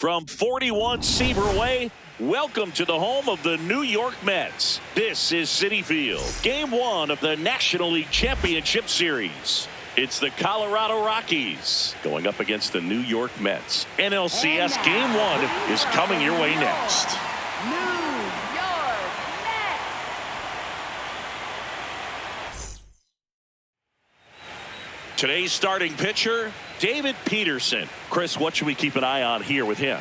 From 41 Seaver Way, welcome to the home of the New York Mets. This is Citi Field, Game 1 of the National League Championship Series. It's the Colorado Rockies going up against the New York Mets. NLCS Game 1 is coming your way next. Today's starting pitcher, David Peterson. Chris, what should we keep an eye on here with him?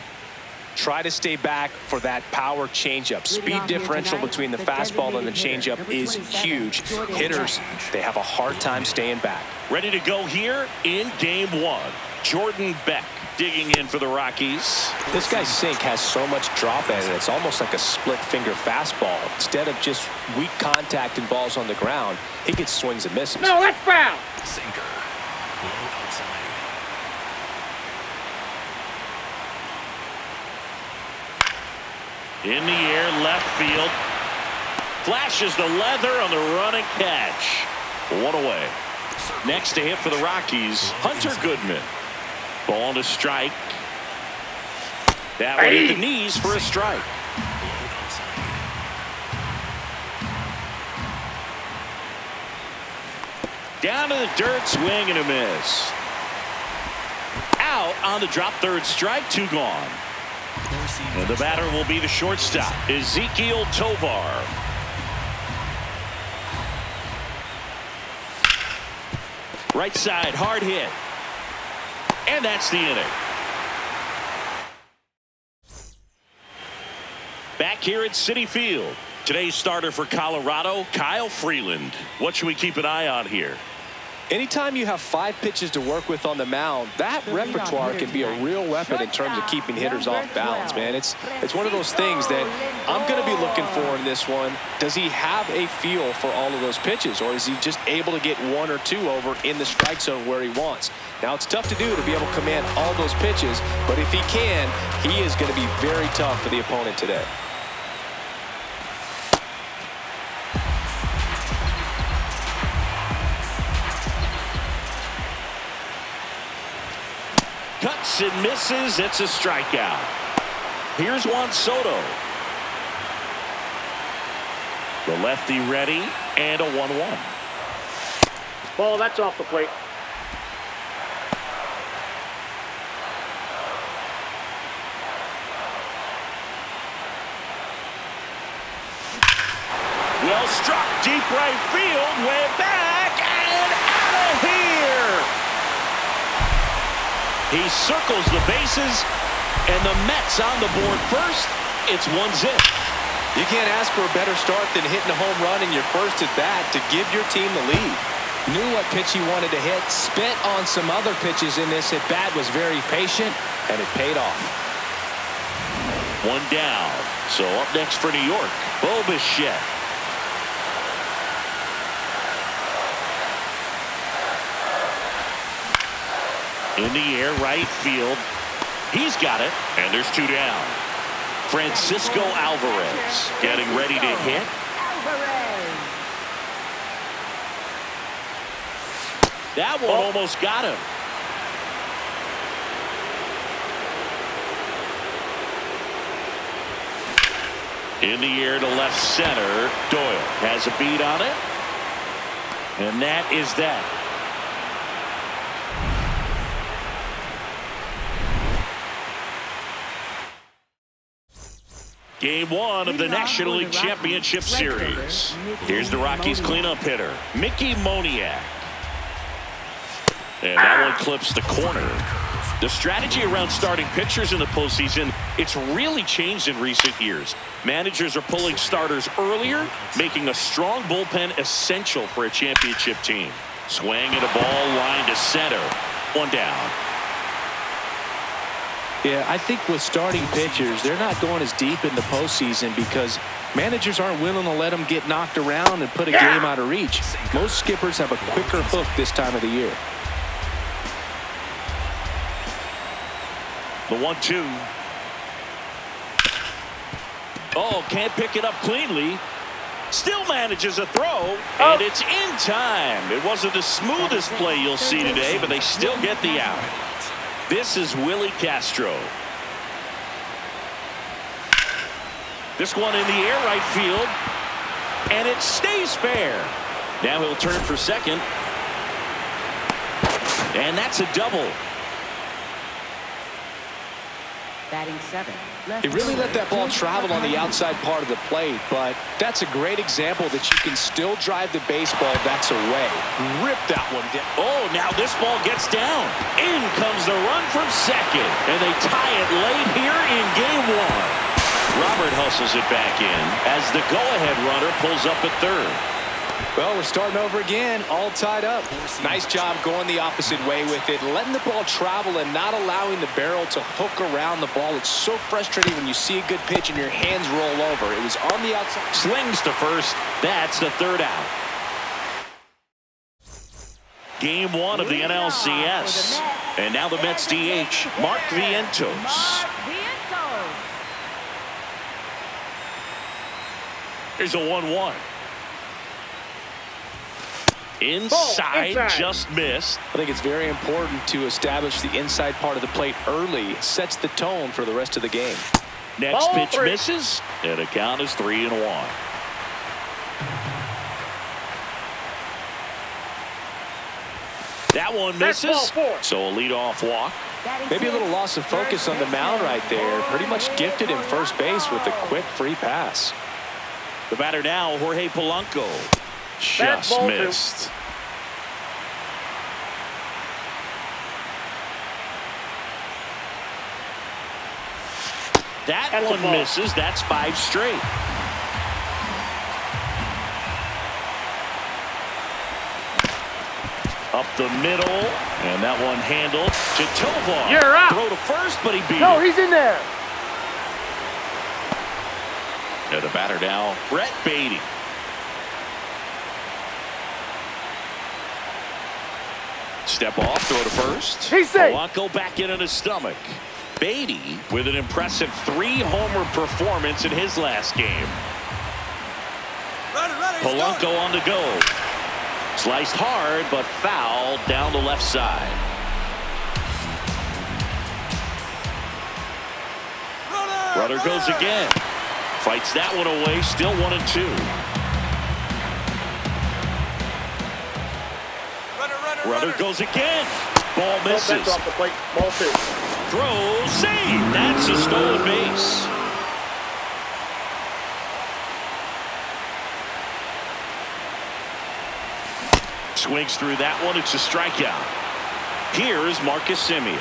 Try to stay back for that power changeup. Speed differential between the fastball and the changeup is huge. Hitters, they have a hard time staying back. Ready to go here in Game 1. Jordan Beck digging in for the Rockies. This guy's sink has so much drop in it. It's almost like a split finger fastball. Instead of just weak contact and balls on the ground, he gets swings and misses. No, that's foul. Sinker. Low outside. In the air, left field. Flashes the leather on the running catch. One away. Next to hit for the Rockies, Hunter Goodman. Ball to strike. That one hit the knees for a strike. Down to the dirt, swing and a miss. Out on the drop, third strike, 2 gone. And the batter will be the shortstop, Ezekiel Tovar. Right side, hard hit. And that's the inning. Back here at Citi Field. Today's starter for Colorado, Kyle Freeland. What should we keep an eye on here? Anytime you have 5 pitches to work with on the mound, that repertoire can be a real weapon in terms of keeping hitters off balance, man. It's one of those things that I'm going to be looking for in this one. Does he have a feel for all of those pitches, or is he just able to get 1 or 2 over in the strike zone where he wants? Now, it's tough to do to be able to command all those pitches, but if he can, he is going to be very tough for the opponent today. Cuts and misses. It's a strikeout. Here's Juan Soto. The lefty ready, and a 1-1. Ball, that's off the plate. Well struck, deep right field, way back, and out of here. He circles the bases, and the Mets on the board first. It's 1-0. You can't ask for a better start than hitting a home run in your first at bat to give your team the lead. Knew what pitch he wanted to hit, spit on some other pitches in this at bat, was very patient, And it paid off. 1 down. So up next for New York, Bo Bichette. In the air, right field. He's got it, and there's 2 down. Francisco Alvarez getting ready to hit. That one almost got him. In the air to left center. Doyle has a beat on it. And that is that. Game 1 of the National League Championship Series. Here's the Rockies cleanup hitter, Mickey Moniak. And that one clips the corner. The strategy around starting pitchers in the postseason, it's really changed in recent years. Managers are pulling starters earlier, making a strong bullpen essential for a championship team. Swing and a ball line to center. 1 down. Yeah, I think with starting pitchers, they're not going as deep in the postseason because managers aren't willing to let them get knocked around and put a game out of reach. Most skippers have a quicker hook this time of the year. The 1-2. Oh, can't pick it up cleanly. Still manages a throw, and it's in time. It wasn't the smoothest play you'll see today, but they still get the out. This is Willie Castro. This one in the air right field. And it stays fair. Now he'll turn for second. And that's a double. Batting 7. He really let that ball travel on the outside part of the plate, but that's a great example that you can still drive the baseball that's away. Rip that one down. Oh, now this ball gets down. In comes the run from second. And they tie it late here in game 1. Robert hustles it back in as the go-ahead runner pulls up at third. Well, we're starting over again, all tied up. Nice job going the opposite way with it, letting the ball travel and not allowing the barrel to hook around the ball. It's so frustrating when you see a good pitch and your hands roll over. It was on the outside. Swings to first. That's the third out. Game 1 of the NLCS. And now the Mets DH, Mark Vientos. Here's a 1-1. Inside, just missed. I think it's very important to establish the inside part of the plate early. It sets the tone for the rest of the game. Next pitch misses, and a count is 3-1. That one misses, so a leadoff walk. Maybe a little loss of focus on the mound right there. Pretty much gifted him first base with a quick free pass. The batter now, Jorge Polanco. Just missed. That one misses. That's 5 straight. Up the middle, and that one handled to Tovar. You're out. Throw to first, but he beat it. No, he's in there. And the batter now, Brett Beatty. Step off, throw to first. He's safe. Polanco back in his stomach. Beatty with an impressive 3-homer performance in his last game. Polanco on the go. Sliced hard, but foul down the left side. Runner goes again. Fights that one away, still 1-2. Runner goes again. Ball misses. Off the plate. Ball 2. Throw, save. That's a stolen base. Swings through that one. It's a strikeout. Here is Marcus Semien.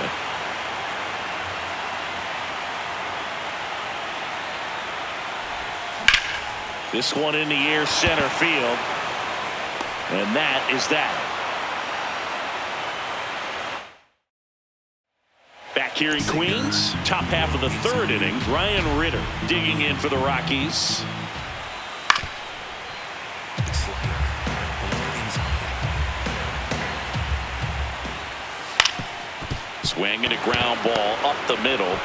This one in the air, center field. And that is that. Back here in Queens, top half of the 3rd inning, Ryan Ritter digging in for the Rockies. Swing and a ground ball up the middle.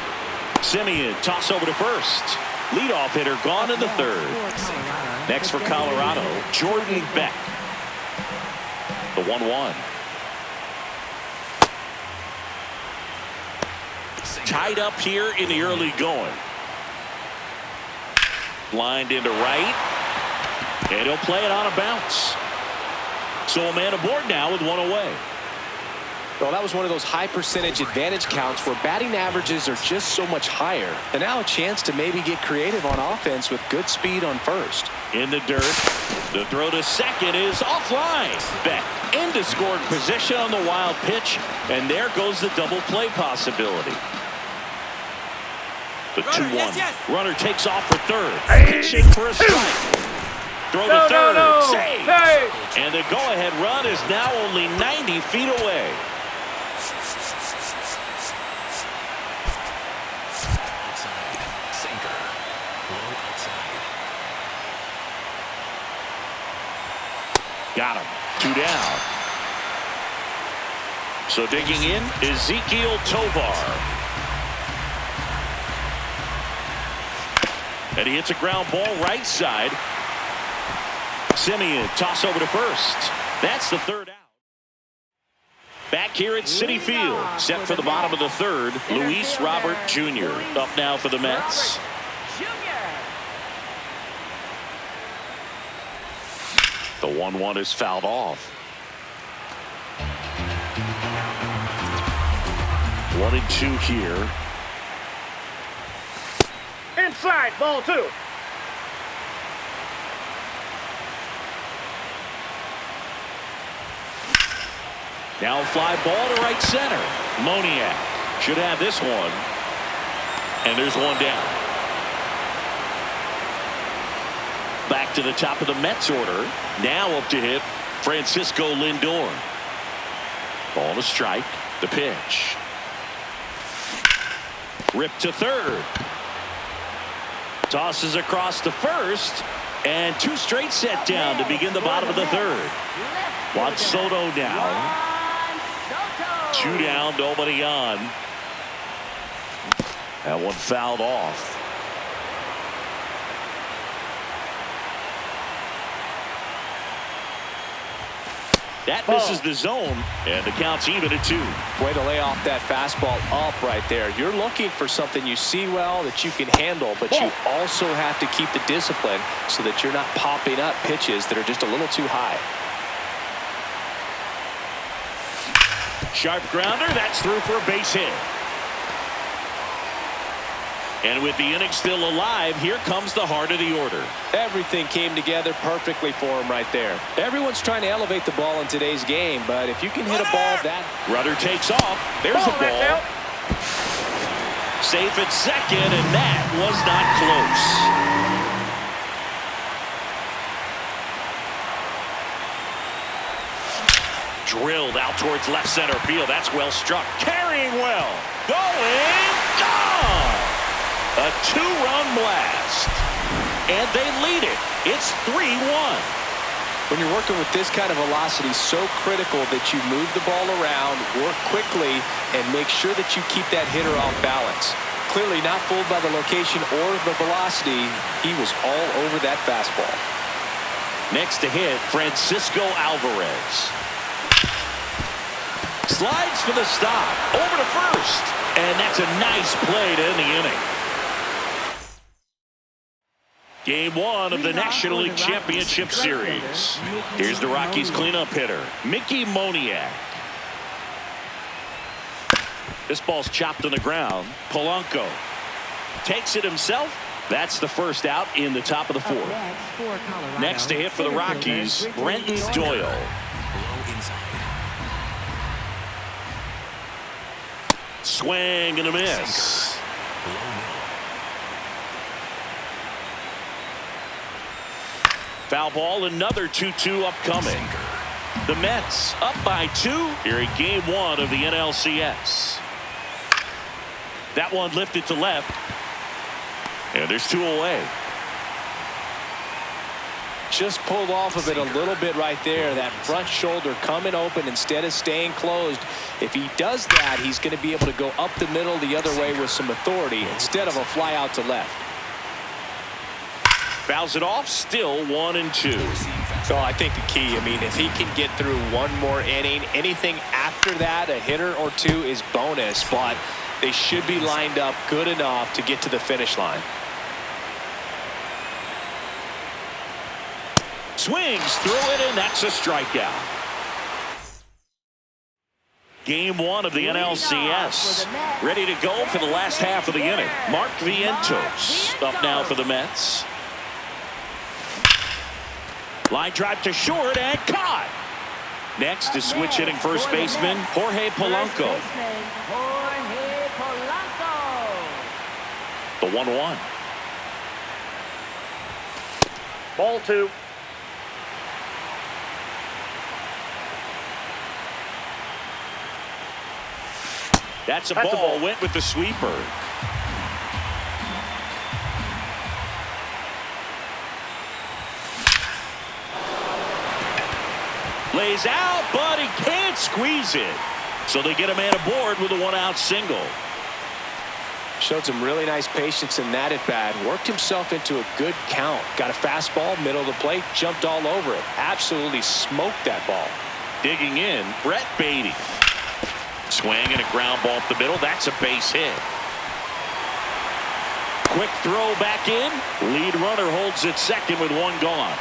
Semien toss over to first. Leadoff hitter gone in the 3rd. Next for Colorado, Jordan Beck. The 1-1. Tied up here in the early going. Lined into right. And he'll play it on a bounce. So a man aboard now with 1 away. Well, that was one of those high percentage advantage counts where batting averages are just so much higher. And now a chance to maybe get creative on offense with good speed on first. In the dirt. The throw to second is offline. Beck into scoring position on the wild pitch. And there goes the double play possibility. The 2-1. Runner takes off for third. Pitching for a strike. Throw to third. Save. And the go-ahead run is now only 90 feet away. Got him. 2 down. So digging in, Ezequiel Tovar. And he hits a ground ball right side. Semien toss over to first. That's the 3rd out. Back here at Citi Field, set for the bottom of the 3rd, Luis Robert Jr. up now for the Mets. The 1-1 is fouled off. 1-2 here. Inside, ball 2. Now fly ball to right center. Moniak should have this one. And there's one down. Back to the top of the Mets order. Now up to hit Francisco Lindor. Ball to strike. The pitch. Rip to third. Tosses across to first. And 2 straight set down to begin the bottom of the third. Juan Soto down. 2 down, nobody on. That one fouled off. That misses the zone, and the count's even at 2. Way to lay off that fastball up right there. You're looking for something you see well that you can handle, but you also have to keep the discipline so that you're not popping up pitches that are just a little too high. Sharp grounder, that's through for a base hit. And with the inning still alive, here comes the heart of the order. Everything came together perfectly for him right there. Everyone's trying to elevate the ball in today's game, but if you can hit a ball that... Rudder takes off. There's a ball. Safe at second, and that was not close. Drilled out towards left center field. That's well struck. Carrying well. Going. Gone. A 2-run blast. And they lead it. It's 3-1. When you're working with this kind of velocity, so critical that you move the ball around, work quickly, and make sure that you keep that hitter off balance. Clearly not fooled by the location or the velocity. He was all over that fastball. Next to hit, Francisco Alvarez. Slides for the stop. Over to first. And that's a nice play to end the inning. Game 1 of the National League Championship Series. Here's the Rockies cleanup hitter, Mickey Moniak. This ball's chopped on the ground. Polanco takes it himself. That's the first out in the top of the 4th. Next to hit for the Rockies, Brenton Doyle. Swing and a miss. Foul ball, another 2-2 upcoming. The Mets up by 2 here in Game 1 of the NLCS. That one lifted to left. And there's 2 away. Just pulled off of it a little bit right there. That front shoulder coming open instead of staying closed. If he does that, he's going to be able to go up the middle the other way with some authority instead of a fly out to left. Fouls it off, still 1-2. So I think the key, I mean, if he can get through one more inning, anything after that, a hitter or 2 is bonus, but they should be lined up good enough to get to the finish line. Swings through it, and that's a strikeout. Game 1 of the NLCS. Ready to go for the last half of the inning. Mark Vientos up now for the Mets. Line drive to short and caught. Next is switch hitting first baseman Jorge Polanco. The 1-1. Ball 2. That's a ball. Went with the sweeper. Lays out, but he can't squeeze it. So they get a man aboard with a 1-out single. Showed some really nice patience in that at bat. Worked himself into a good count. Got a fastball, middle of the plate, jumped all over it. Absolutely smoked that ball. Digging in, Brett Beatty. Swing and a ground ball up the middle. That's a base hit. Quick throw back in. Lead runner holds at second with 1 gone.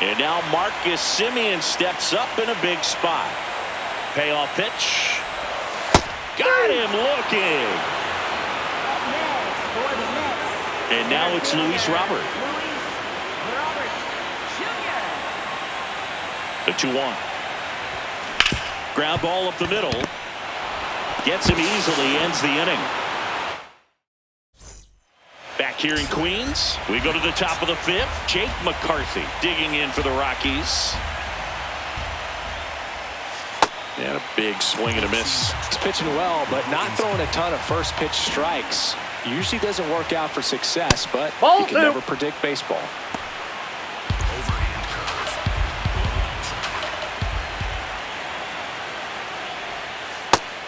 And now Marcus Semien steps up in a big spot. Payoff pitch. Got him looking. And now it's Luis Robert. The 2-1. Ground ball up the middle. Gets him easily, ends the inning. Back here in Queens, we go to the top of the 5th. Jake McCarthy digging in for the Rockies. And a big swing and a miss. He's pitching well, but not throwing a ton of first pitch strikes. Usually doesn't work out for success, but you can never predict baseball.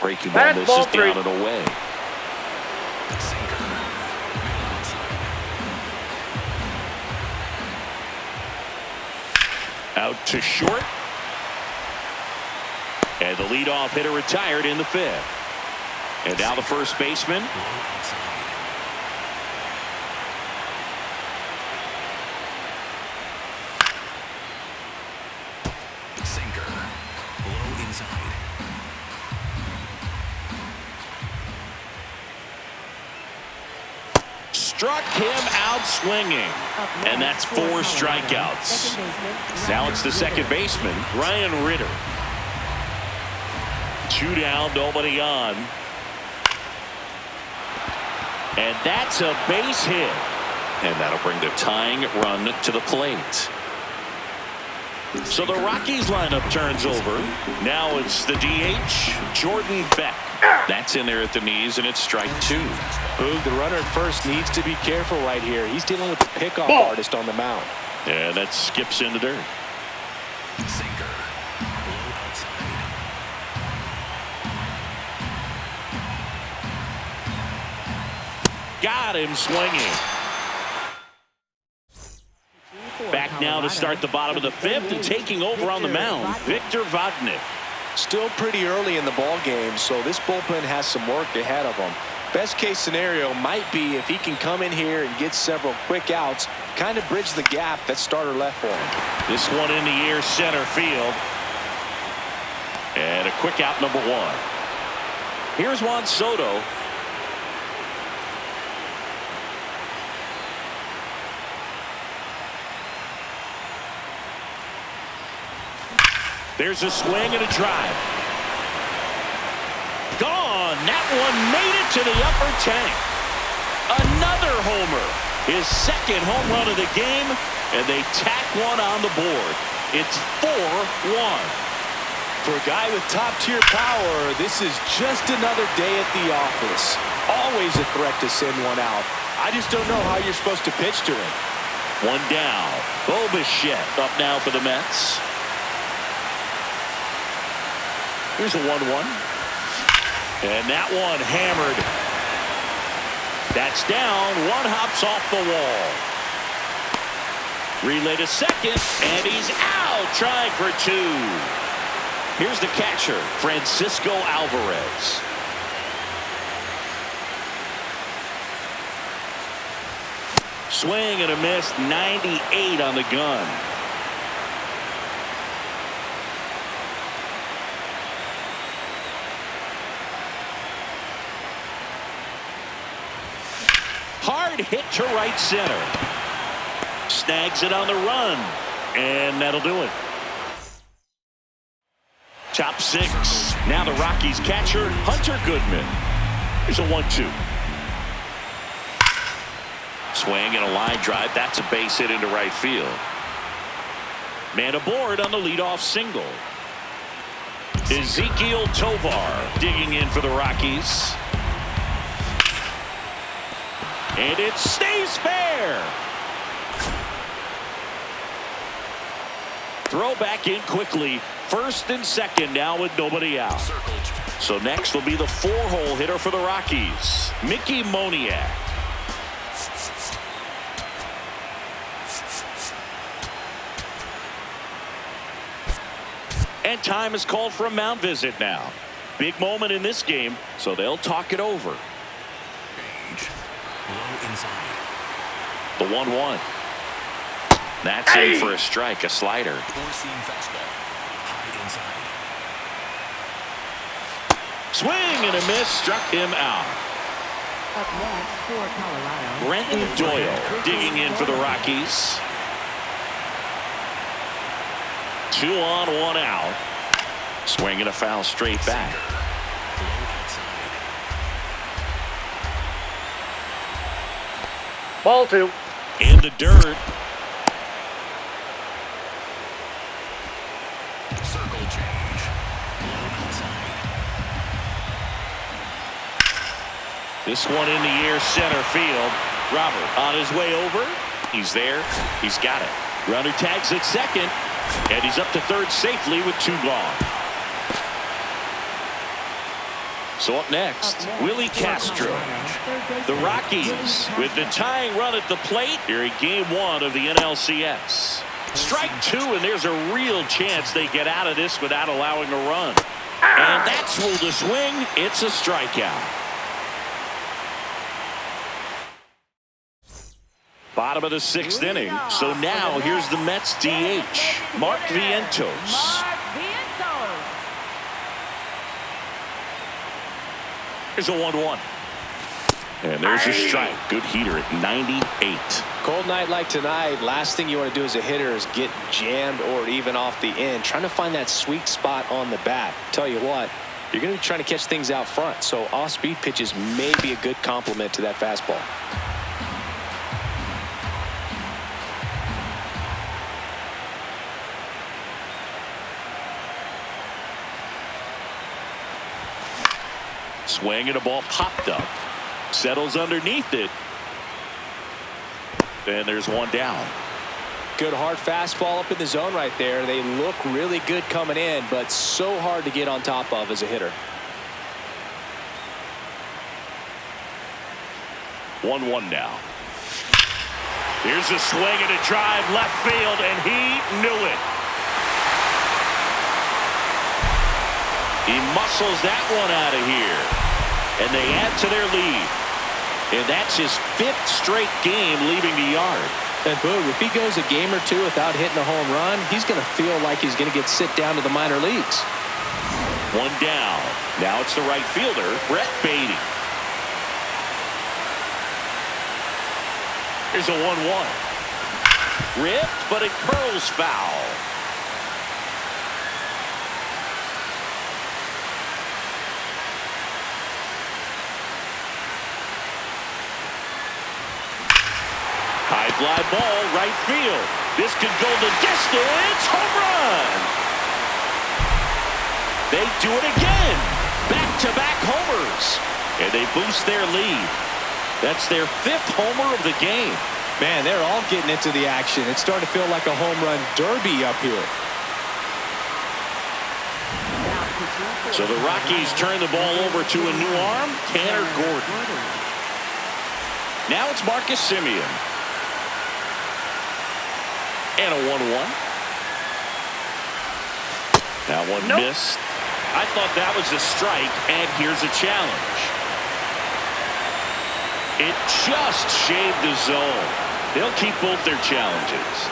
Breaking ball misses down and away. Out to short. And the leadoff hitter retired in the 5th. And now the first baseman. Sinker. Low inside. Struck him out swinging. And that's 4 strikeouts. Now it's the second baseman, Ryan Ritter. 2 down, nobody on. And that's a base hit. And that'll bring the tying run to the plate. So the Rockies lineup turns over. Now it's the DH, Jordan Beck. That's in there at the knees, and it's strike 2. Boog, the runner at first needs to be careful right here. He's dealing with the pickoff artist on the mound. And that skips in the dirt. Sinker. Low outside. Got him swinging. Back now to start the bottom of the 5th, and taking over on the mound, Victor Vodnik. Still pretty early in the ball game, so this bullpen has some work ahead of them. Best case scenario might be if he can come in here and get several quick outs, kind of bridge the gap that starter left for him. This one in the air, center field. And a quick out, number 1. Here's Juan Soto. There's a swing and a drive. Gone. That one made it to the upper tank. Another homer. His second home run of the game, and they tack one on the board. It's 4-1. For a guy with top-tier power, this is just another day at the office. Always a threat to send one out. I just don't know how you're supposed to pitch to him. One down. Bo Bichette up now for the Mets. Here's a 1-1. And that one hammered. That's down. One hops off the wall. Relay to second, and he's out. Trying for 2. Here's the catcher, Francisco Alvarez. Swing and a miss. 98 on the gun. Hard hit to right center. Snags it on the run. And that'll do it. Top 6. Now the Rockies catcher, Hunter Goodman. Here's a 1-2. Swing and a line drive. That's a base hit into right field. Man aboard on the leadoff single. Ezekiel Tovar digging in for the Rockies. And it stays fair. Throw back in quickly. First and second now with nobody out. So next will be the 4-hole hitter for the Rockies, Mickey Moniak. And time is called for a mound visit now. Big moment in this game, so they'll talk it over. Low inside. The 1-1. That's in for a strike, a slider. Four-seam fastball. High inside. Swing and a miss, struck him out. Up next for Colorado. Brenton Doyle digging in for the Rockies. 2 on, 1 out. Swing and a foul straight back. Ball 2. In the dirt. Circle change. Low inside. This one in the air, center field. Robert on his way over. He's there. He's got it. Runner tags at second. And he's up to third safely with 2 gone. So up next, Willie Castro. The Rockies with the tying run at the plate here in Game 1 of the NLCS. Strike 2, and there's a real chance they get out of this without allowing a run. And that's ruled a swing. It's a strikeout. Bottom of the 6th inning. So now here's the Mets DH, Mark Vientos. Here's a 1-1. And there's a strike. Good heater at 98. Cold night like tonight, last thing you want to do as a hitter is get jammed or even off the end. Trying to find that sweet spot on the bat. Tell you what, you're going to be trying to catch things out front. So off-speed pitches may be a good complement to that fastball. Swing and a ball popped up. Settles underneath it. And there's one down. Good hard fastball up in the zone right there. They look really good coming in, but so hard to get on top of as a hitter. 1-1 now. Here's a swing and a drive left field, and he knew it. He muscles that one out of here. And they add to their lead. And that's his 5th straight game leaving the yard. And boom, if he goes a game or 2 without hitting a home run, he's going to feel like he's going to get sit down to the minor leagues. 1 down. Now it's the right fielder, Brett Beatty. Here's a 1-1. Ripped, but it curls foul. High fly ball, right field. This could go the distance. Home run. They do it again. Back-to-back homers. And they boost their lead. That's their 5th homer of the game. Man, they're all getting into the action. It's starting to feel like a home run derby up here. So the Rockies turn the ball over to a new arm, Tanner Gordon. Now it's Marcus Semien. And a 1-1. That one missed. I thought that was a strike, and here's a challenge. It just shaved the zone. They'll keep both their challenges.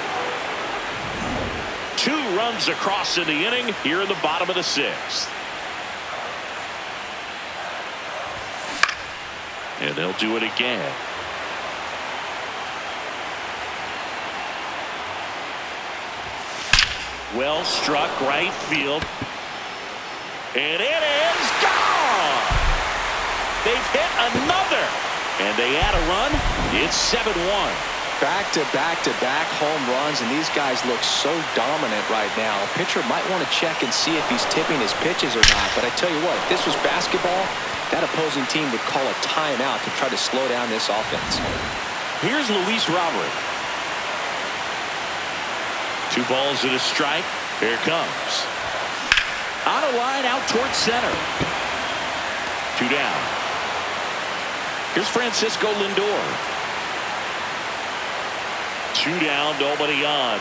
2 runs across in the inning here in the bottom of the 6th. And they'll do it again. Well struck right field. And it is gone. They've hit another. And they add a run. It's 7-1. Back-to-back-to-back home runs, and these guys look so dominant right now. A pitcher might want to check and see if he's tipping his pitches or not. But I tell you what, if this was basketball, that opposing team would call a timeout to try to slow down this offense. Here's Luis Robert. 2 balls and a strike. Here it comes. On a line out towards center. 2 down. Here's Francisco Lindor. 2 down, nobody on.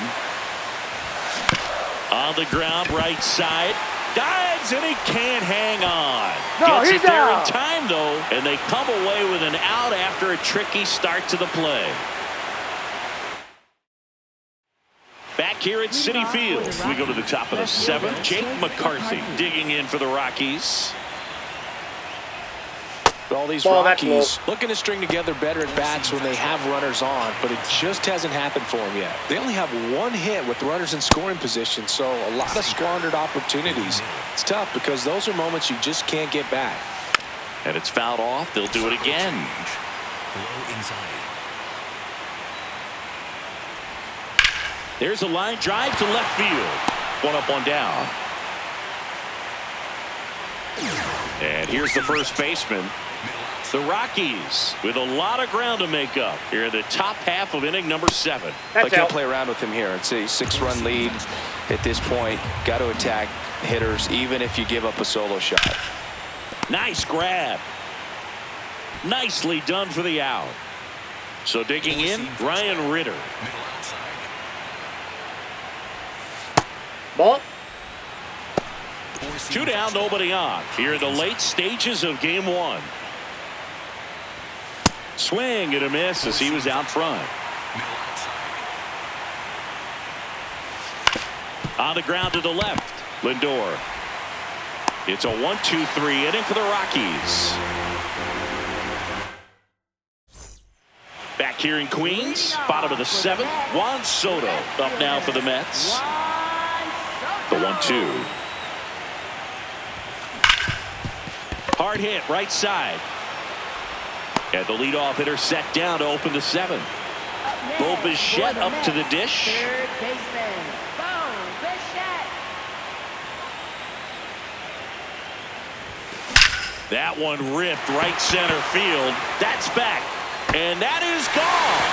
On the ground, right side. Dives, and he can't hang on. No, Gets he's it there out. in time, though, and they come away with an out after a tricky start to the play. Back here at Citi Field, we go to the top of the 7th. Jake McCarthy digging in for the Rockies. All these Rockies looking to string together better at bats when they have runners on, but it just hasn't happened for them yet. They only have one hit with runners in scoring position, so a lot of squandered opportunities. It's tough because those are moments you just can't get back. And it's fouled off. They'll do it again. Low inside. There's a line drive to left field. One up, one down. And here's the first baseman. The Rockies with a lot of ground to make up here in the top half of inning number 7. I can't play around with him here. It's a 6-run lead at this point. Got to attack hitters even if you give up a solo shot. Nice grab. Nicely done for the out. So digging in, Ryan Ritter. Middle outside. Ball. 2 down, nobody on. Here in the late stages of game 1. Swing and a miss as he was out front. Middle outside. On the ground to the left, Lindor. It's a 1-2-3 inning for the Rockies. Back here in Queens, bottom of the 7th, Juan Soto up now for the Mets. The 1-2. Hard hit, right side. And the leadoff hitter set down to open the 7th. Bo Bichette up to the dish. Third baseman, Bo Bichette. That one ripped right center field. That's back. And that is gone.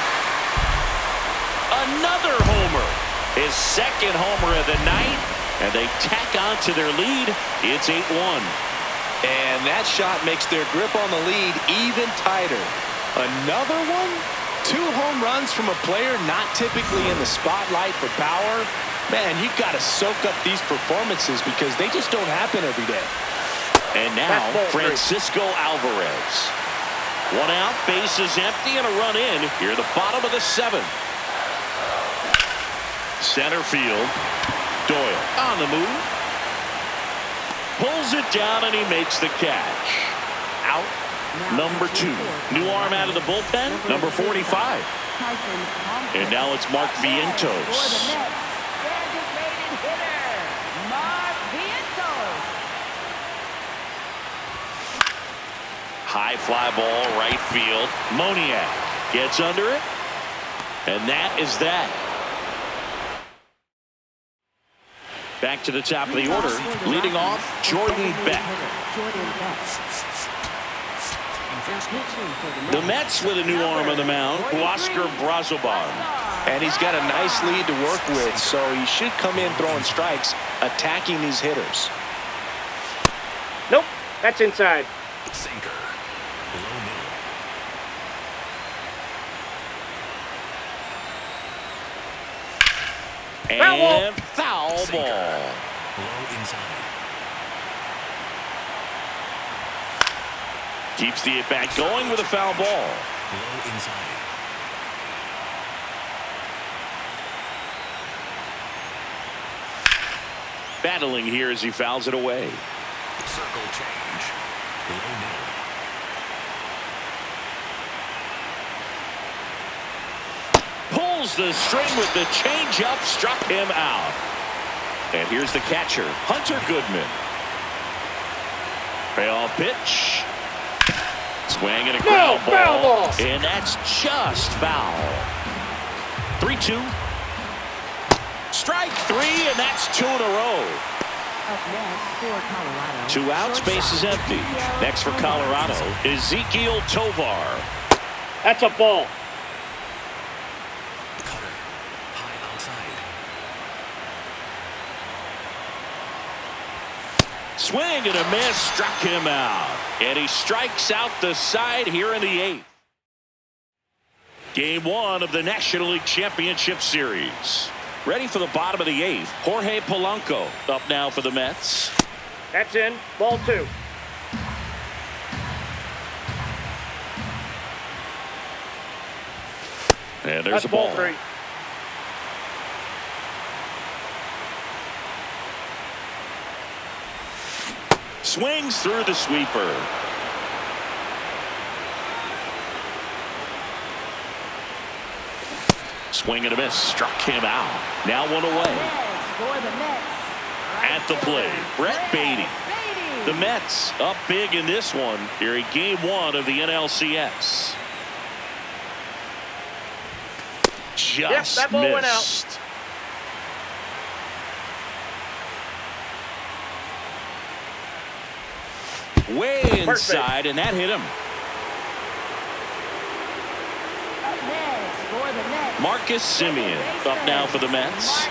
Another homer. His second homer of the night. And they tack on to their lead. It's 8-1. And that shot makes their grip on the lead even tighter. Another one? 2 home runs from a player not typically in the spotlight for power. Man, you've got to soak up these performances because they just don't happen every day. And now Francisco Alvarez. 1 out, base is empty, and a run in here at the bottom of the 7th. Center field. Doyle on the move. Pulls it down and he makes the catch. Out number 2. New arm out of the bullpen, number 45. And now it's Mark Vientos. High fly ball, right field. Moniak gets under it. And that is that. Back to the top of the order, leading off, Jordan Beck. The Mets with a new arm on the mound, Oscar Brazoban. And he's got a nice lead to work with, so he should come in throwing strikes, attacking these hitters. Nope, that's inside. Sinker. Below middle. And foul ball. Low inside. Keeps the at-bat going with a foul ball. Low inside. Battling here as he fouls it away. Circle change. Below middle. Pulls the string with the changeup, struck him out. And here's the catcher, Hunter Goodman. Payoff pitch. Swing and a ground ball. And that's just foul. 3-2. Strike 3, and that's 2 in a row. Up next for Colorado. 2 outs, base is empty. Next for Colorado, Ezequiel Tovar. That's a ball. Cutter. High outside. Swing and a miss, struck him out. And he strikes out the side here in the 8th. Game 1 of the National League Championship Series. Ready for the bottom of the 8th. Jorge Polanco up now for the Mets. That's in. Ball 2. And there's That's a ball. ball 3. Swings through the sweeper. Swing and a miss. Struck him out. Now one away. At the plate, Brett Beatty. The Mets up big in this one here in Game 1 of the NLCS. Just that ball went out. missed. Way inside, and that hit him. Marcus Semien up now for the Mets.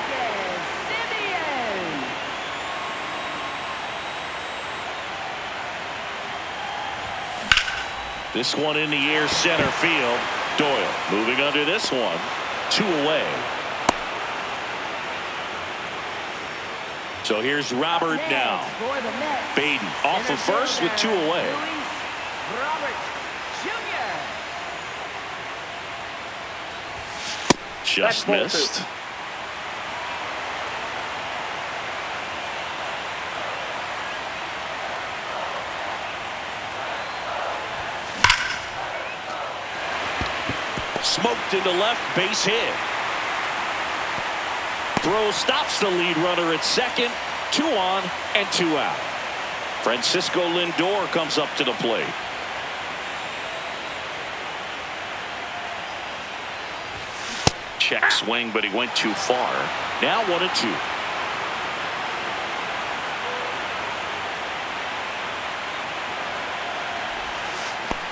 This one in the air, center field. Doyle moving under this one. 2 away. So here's Robert now. Baden off of first with 2 away. Just missed. Smoked into left, base hit. Throw stops the lead runner at second. 2 on and 2 out. Francisco Lindor comes up to the plate. Check swing, but he went too far. Now 1 and 2.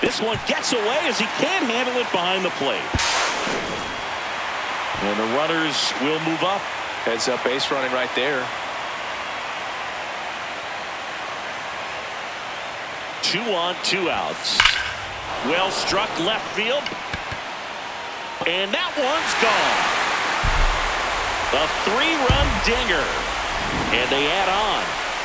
This one gets away as he can't handle it behind the plate. And the runners will move up. Heads up base running right there. 2 on, 2 outs. Well struck left field. And that one's gone. A 3-run dinger. And they add on.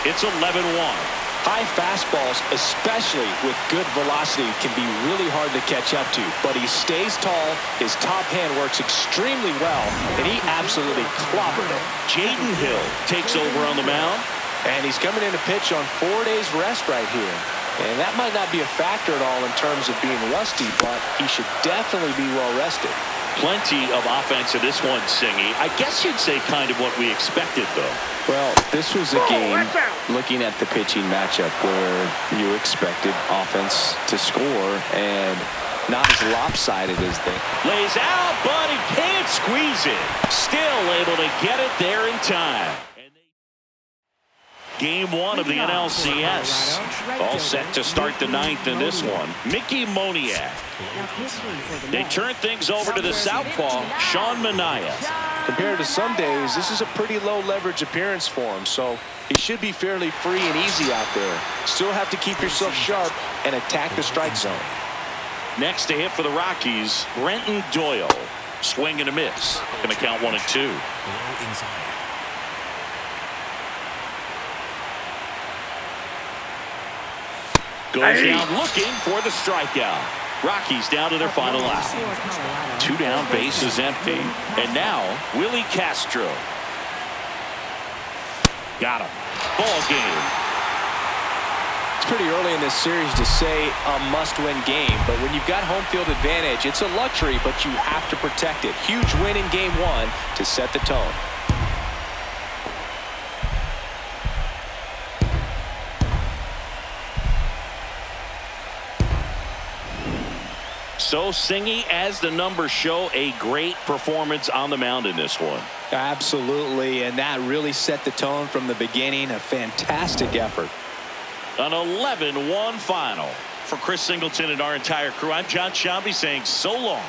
It's 11-1. High fastballs, especially with good velocity, can be really hard to catch up to. But he stays tall, his top hand works extremely well, and he absolutely clobbered it. Jaden Hill takes over on the mound. And he's coming in to pitch on 4 days rest right here. And that might not be a factor at all in terms of being rusty, but he should definitely be well rested. Plenty of offense in this one, Singy. I guess you'd say kind of what we expected, though. Well, this was a game, looking at the pitching matchup, where you expected offense to score and not as lopsided as they. Lays out, but he can't squeeze it. Still able to get it there in time. Game 1 of the NLCS. All set to start the 9th in this one. Mickey Moniak. They turn things over to the southpaw, Sean Manaea. Compared to some days, this is a pretty low leverage appearance for him, so he should be fairly free and easy out there. Still have to keep yourself sharp and attack the strike zone. Next to hit for the Rockies, Brenton Doyle. Swing and a miss. Going to count 1 and 2. Low inside. Goes down looking for the strikeout. Rockies down to their final out. 2 down, base is empty. And now, Willie Castro. Got him. Ball game. It's pretty early in this series to say a must-win game, but when you've got home field advantage, it's a luxury, but you have to protect it. Huge win in Game 1 to set the tone. So, Singy, as the numbers show, a great performance on the mound in this one. Absolutely, and that really set the tone from the beginning. A fantastic effort. An 11-1 final. For Chris Singleton and our entire crew, I'm John Shambi saying so long.